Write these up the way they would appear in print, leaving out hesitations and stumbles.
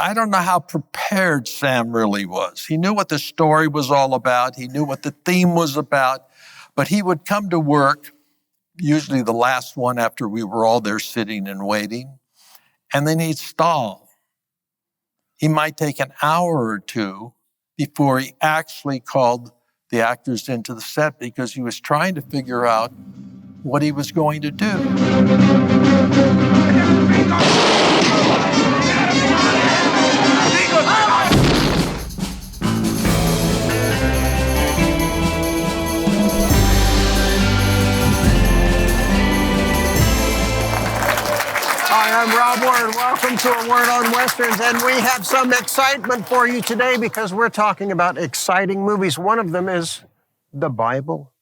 I don't know how prepared Sam really was. He knew what the story was all about. He knew what the theme was about. But he would come to work, usually the last one after we were all there sitting and waiting, and then he'd stall. He might take an hour or two before he actually called the actors into the set because he was trying to figure out what he was going to do. Hi, I'm Rob Warren. Welcome to A Word on Westerns. And we have some excitement for you today because we're talking about exciting movies. One of them is the Bible.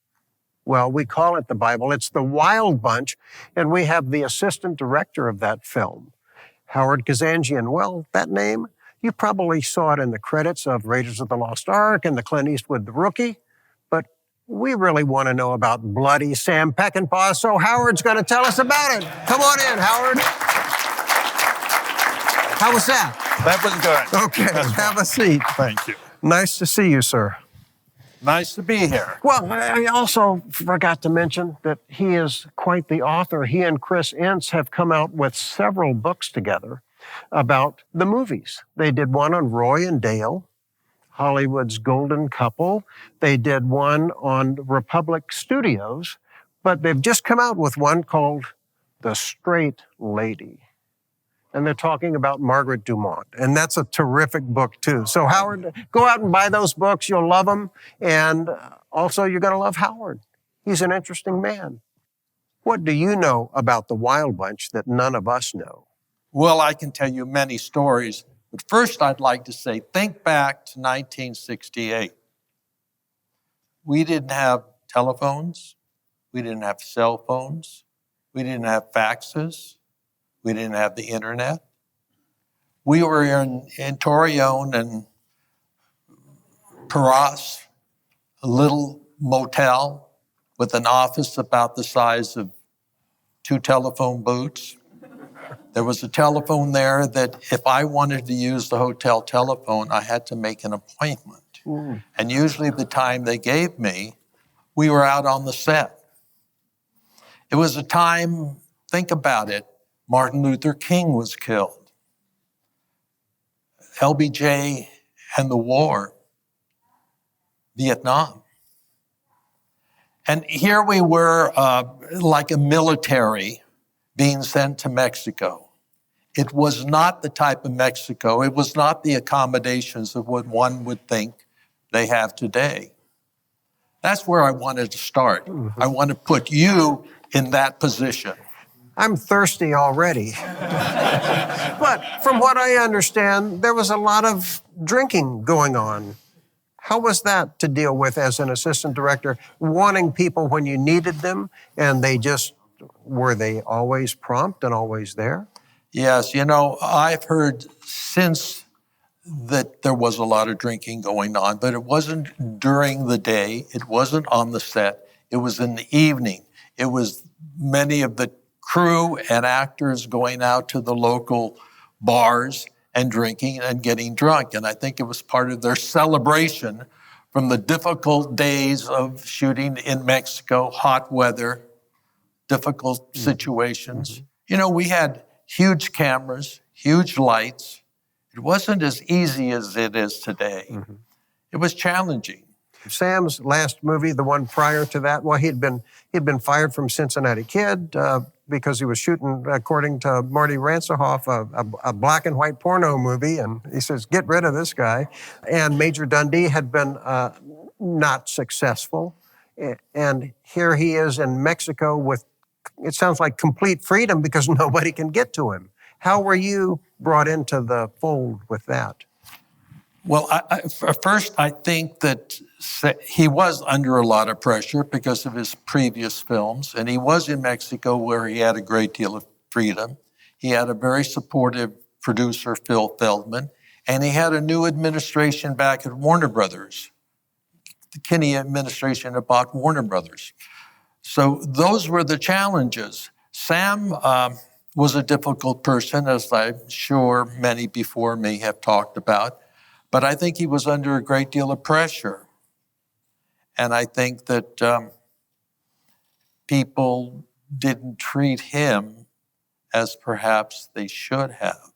Well, we call it the Bible. It's The Wild Bunch. And we have the assistant director of that film, Howard Kazanjian. Well, that name, you probably saw it in the credits of Raiders of the Lost Ark and the Clint Eastwood The Rookie. But we really want to know about Bloody Sam Peckinpah, so Howard's going to tell us about it. Come on in, Howard. How was that? That was good. Okay, have a seat. Thank you. Nice to see you, sir. Nice to be here. Well, I also forgot to mention that he is quite the author. He and Chris Ince have come out with several books together about the movies. They did one on Roy and Dale, Hollywood's Golden Couple. They did one on Republic Studios, but they've just come out with one called The Straight Lady. And they're talking about Margaret Dumont. And that's a terrific book, too. So, Howard, go out and buy those books. You'll love them. And also, you're going to love Howard. He's an interesting man. What do you know about the Wild Bunch that none of us know? Well, I can tell you many stories. But first, I'd like to say, think back to 1968. We didn't have telephones. We didn't have cell phones. We didn't have faxes. We didn't have the internet. We were in Torreon and Paras, a little motel with an office about the size of 2 telephone booths. There was a telephone there that if I wanted to use the hotel telephone, I had to make an appointment. And usually the time they gave me, we were out on the set. It was a time, think about it, Martin Luther King was killed. LBJ and the war, Vietnam. And here we were like a military being sent to Mexico. It was not the type of Mexico, it was not the accommodations of what one would think they have today. That's where I wanted to start. I want to put you in that position. I'm thirsty already. But from what I understand, there was a lot of drinking going on. How was that to deal with as an assistant director, wanting people when you needed them, and were they always prompt and always there? Yes, you know, I've heard since that there was a lot of drinking going on, but it wasn't during the day. It wasn't on the set. It was in the evening. It was many of the crew and actors going out to the local bars and drinking and getting drunk. And I think it was part of their celebration from the difficult days of shooting in Mexico, hot weather, difficult situations. You know, we had huge cameras, huge lights. It wasn't as easy as it is today. It was challenging. Sam's last movie, the one prior to that, well, he'd been fired from Cincinnati Kid because he was shooting, according to Marty Ransohoff, a black and white porno movie, and he says, get rid of this guy. And Major Dundee had been not successful. And here he is in Mexico with, it sounds like complete freedom because nobody can get to him. How were you brought into the fold with that? Well, first, I think that he was under a lot of pressure because of his previous films, and he was in Mexico where he had a great deal of freedom. He had a very supportive producer, Phil Feldman, and he had a new administration back at Warner Brothers. The Kinney administration had bought Warner Brothers. So those were the challenges. Sam was a difficult person, as I'm sure many before me have talked about, but I think he was under a great deal of pressure. And I think that people didn't treat him as perhaps they should have.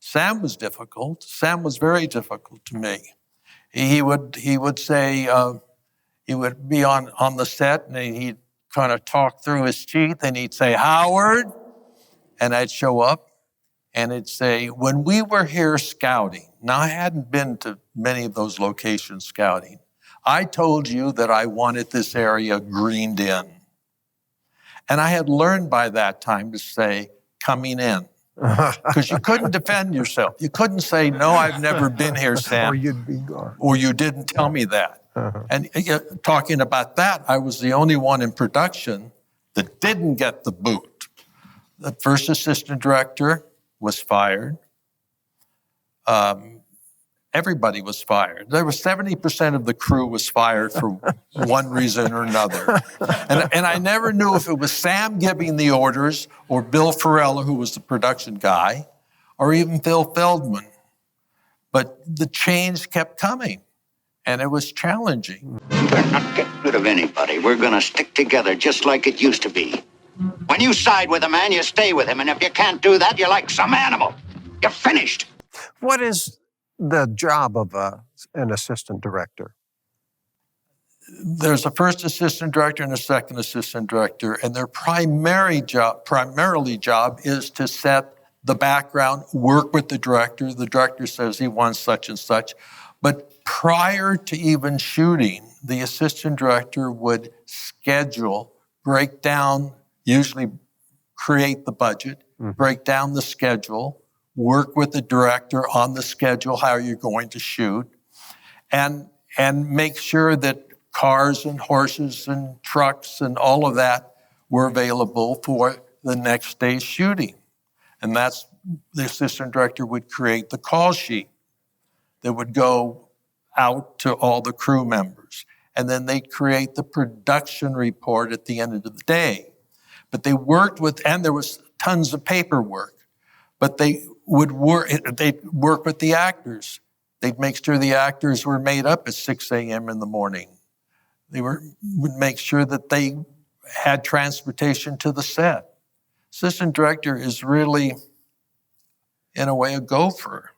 Sam was difficult. Sam was very difficult to me. He would say, he would be on the set and he'd kind of talk through his teeth and he'd say, Howard, and I'd show up and it'd say, when we were here scouting, now I hadn't been to many of those locations scouting, I told you that I wanted this area greened in. And I had learned by that time to say, coming in. Because you couldn't defend yourself. You couldn't say, no, I've never been here, Sam. Or you'd be gone. Or you didn't tell me that. And talking about that, I was the only one in production that didn't get the boot. The first assistant director was fired. Everybody was fired. There was 70% of the crew was fired for one reason or another. And I never knew if it was Sam giving the orders or Bill Farella, who was the production guy, or even Phil Feldman. But the change kept coming, and it was challenging. We better not get rid of anybody. We're going to stick together just like it used to be. When you side with a man, you stay with him. And if you can't do that, you're like some animal. You're finished. What is the job of an assistant director? There's a first assistant director and a second assistant director, and their primarily job is to set the background, work with the director. The director says he wants such and such. But prior to even shooting, the assistant director would schedule, break down, usually create the budget, break down the schedule, work with the director on the schedule, how you're going to shoot, and make sure that cars and horses and trucks and all of that were available for the next day's shooting. And that's, the assistant director would create the call sheet that would go out to all the crew members. And then they'd create the production report at the end of the day. But they worked with, and there was tons of paperwork, but they'd work with the actors. They'd make sure the actors were made up at 6 a.m. in the morning. They would make sure that they had transportation to the set. Assistant director is really, in a way, a gopher.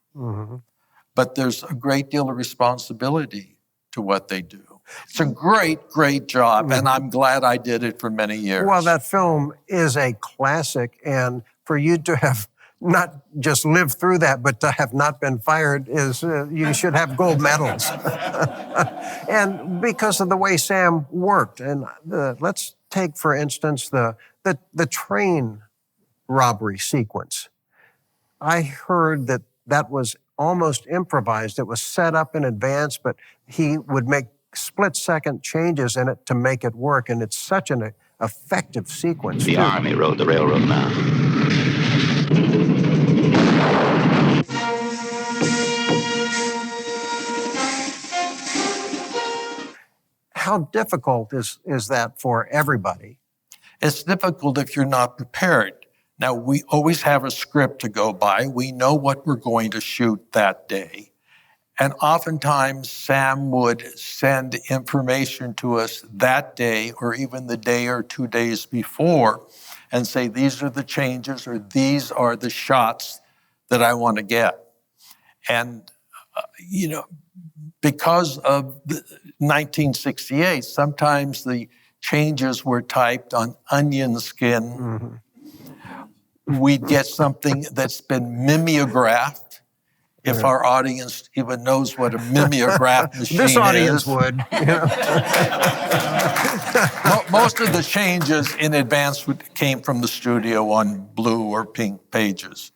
But there's a great deal of responsibility to what they do. It's a great, great job, and I'm glad I did it for many years. Well, that film is a classic, and for you to have not just lived through that, but to have not been fired is, you should have gold medals. And because of the way Sam worked. And let's take, for instance, the train robbery sequence. I heard that was almost improvised. It was set up in advance, but he would make split-second changes in it to make it work, and it's such an effective sequence. The Army rode the railroad now. How difficult is that for everybody? It's difficult if you're not prepared. Now, we always have a script to go by. We know what we're going to shoot that day. And oftentimes, Sam would send information to us that day or even the day or 2 days before and say, these are the changes or these are the shots that I want to get. And, because of 1968, sometimes the changes were typed on onion skin. We'd get something that's been mimeographed. If our audience even knows what a mimeograph machine is. This audience would. Most of the changes in advance came from the studio on blue or pink pages.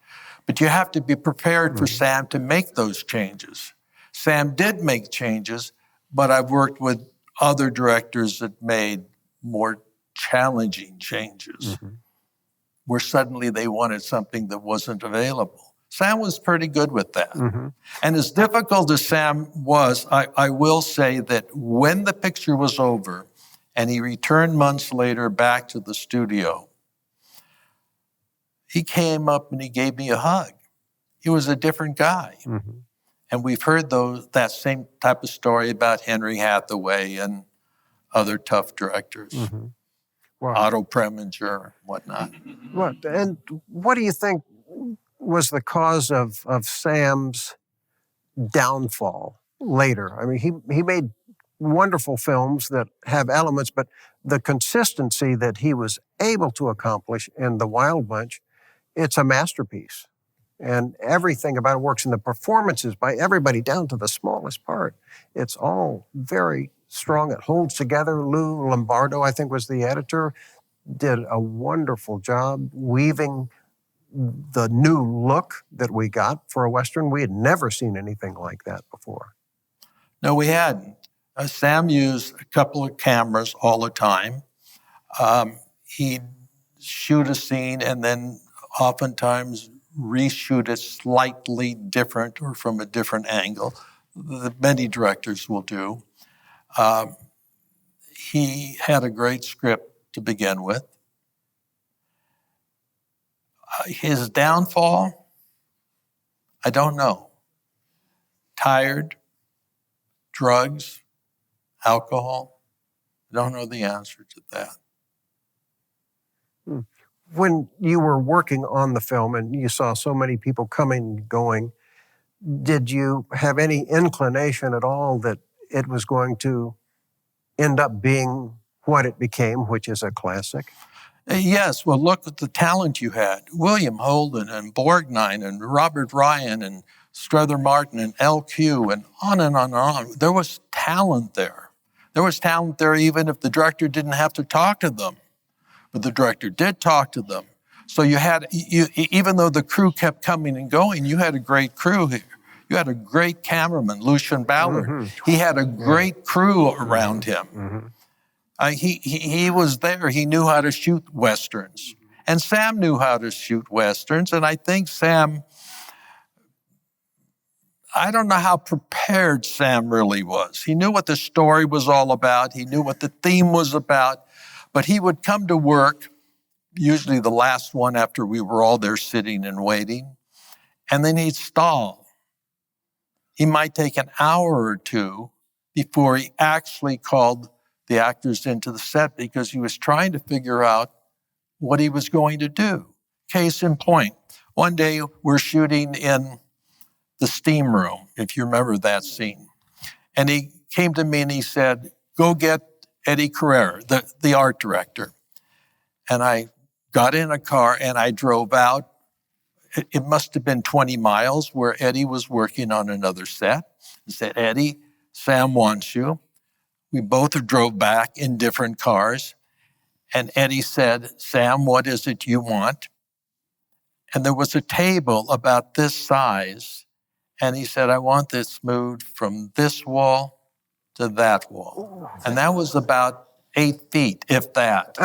But you have to be prepared for Sam to make those changes. Sam did make changes, but I've worked with other directors that made more challenging changes, where suddenly they wanted something that wasn't available. Sam was pretty good with that. And as difficult as Sam was, I will say that when the picture was over and he returned months later back to the studio, he came up and he gave me a hug. He was a different guy. Mm-hmm. And we've heard that same type of story about Henry Hathaway and other tough directors, Mm-hmm. Wow. Otto Preminger and whatnot. What do you think was the cause of Sam's downfall later? I mean, he made wonderful films that have elements, but the consistency that he was able to accomplish in The Wild Bunch, it's a masterpiece. And everything about it works, and the performances by everybody down to the smallest part. It's all very strong. It holds together. Lou Lombardo, I think, was the editor, did a wonderful job weaving the new look that we got for a Western. We had never seen anything like that before. No, we hadn't. Sam used a couple of cameras all the time. He'd shoot a scene and then oftentimes reshoot it slightly different or from a different angle. Many directors will do. He had a great script to begin with. His downfall, I don't know. Tired, drugs, alcohol. I don't know the answer to that. When you were working on the film and you saw so many people coming and going, did you have any inclination at all that it was going to end up being what it became, which is a classic? Yes, well, look at the talent you had. William Holden and Borgnine and Robert Ryan and Strother Martin and LQ and on and on and on. There was talent there. There was talent there even if the director didn't have to talk to them. But the director did talk to them. So you had, even though the crew kept coming and going, you had a great crew here. You had a great cameraman, Lucian Ballard. Mm-hmm. He had a great crew around him. Mm-hmm. He was there. He knew how to shoot Westerns. And Sam knew how to shoot Westerns. And I think Sam, I don't know how prepared Sam really was. He knew what the story was all about. He knew what the theme was about. But he would come to work, usually the last one after we were all there sitting and waiting, and then he'd stall. He might take an hour or two before he actually called the actors into the set because he was trying to figure out what he was going to do. Case in point, one day we're shooting in the steam room, if you remember that scene. And he came to me and he said, go get Eddie Carrera, the art director. And I got in a car and I drove out. It must have been 20 miles where Eddie was working on another set. He said, Eddie, Sam wants you. We both drove back in different cars. And Eddie said, Sam, what is it you want? And there was a table about this size. And he said, I want this moved from this wall to that wall. And that was about 8 feet, if that.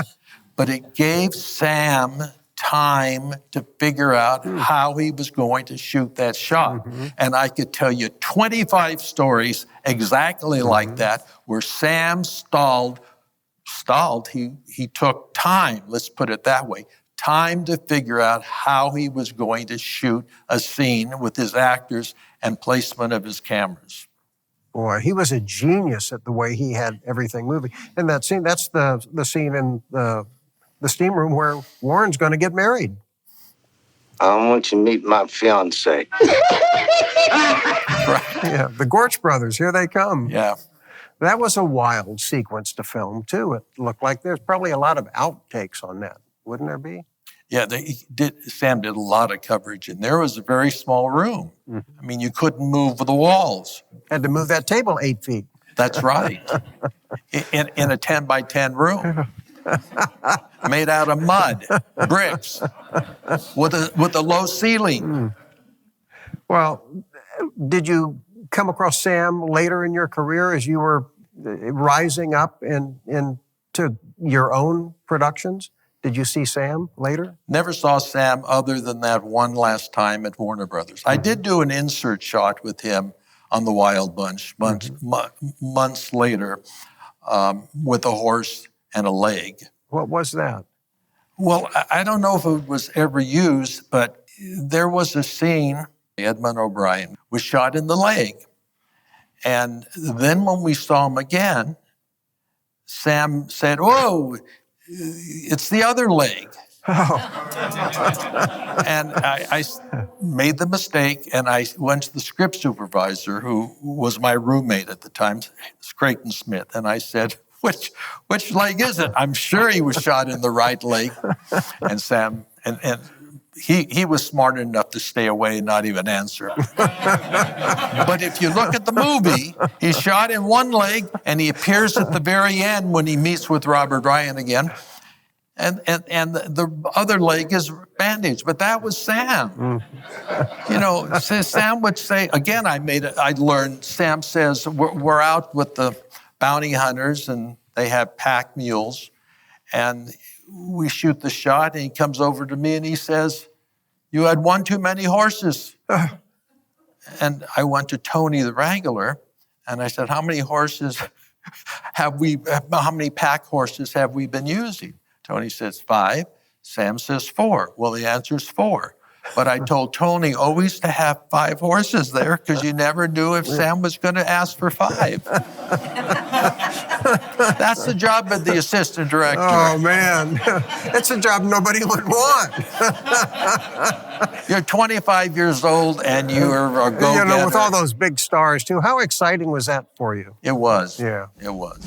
But it gave Sam time to figure out how he was going to shoot that shot. Mm-hmm. And I could tell you 25 stories exactly like that, where Sam stalled. He took time, let's put it that way, time to figure out how he was going to shoot a scene with his actors and placement of his cameras. Boy, he was a genius at the way he had everything moving. And that scene, that's the scene in the steam room where Warren's going to get married. I want you to meet my fiancée. Right. Yeah, the Gorch brothers, here they come. Yeah. That was a wild sequence to film, too. It looked like there's probably a lot of outtakes on that, wouldn't there be? Yeah, Sam did a lot of coverage, and there was a very small room. Mm-hmm. I mean, you couldn't move the walls. Had to move that table 8 feet. That's right. in a 10 by 10 room. Made out of mud, bricks, with a low ceiling. Well, did you come across Sam later in your career as you were rising up into your own productions? Did you see Sam later? Never saw Sam other than that one last time at Warner Brothers. Mm-hmm. I did do an insert shot with him on The Wild Bunch months later with a horse and a leg. What was that? Well, I don't know if it was ever used, but there was a scene, Edmund O'Brien was shot in the leg. And then when we saw him again, Sam said, "Whoa, it's the other leg." And I made the mistake, and I went to the script supervisor, who was my roommate at the time, Creighton Smith, and I said, which leg is it? I'm sure he was shot in the right leg. And Sam, and he was smart enough to stay away and not even answer. But if you look at the movie, he's shot in one leg, and he appears at the very end when he meets with Robert Ryan again. And the other leg is bandaged, but that was Sam. You know, Sam would say, again, I learned, Sam says, we're out with the bounty hunters, and they have pack mules, and we shoot the shot, and he comes over to me and he says, "You had one too many horses." And I went to Tony the wrangler, and I said, how many pack horses have we been using? Tony says 5. Sam says 4. Well, the answer is 4. But I told Tony always to have 5 horses there, because you never knew if Sam was going to ask for 5. That's the job of the assistant director. Oh, man. It's a job nobody would want. You're 25 years old, and you're a go-getter. You know, with all those big stars, too. How exciting was that for you? It was. Yeah. It was.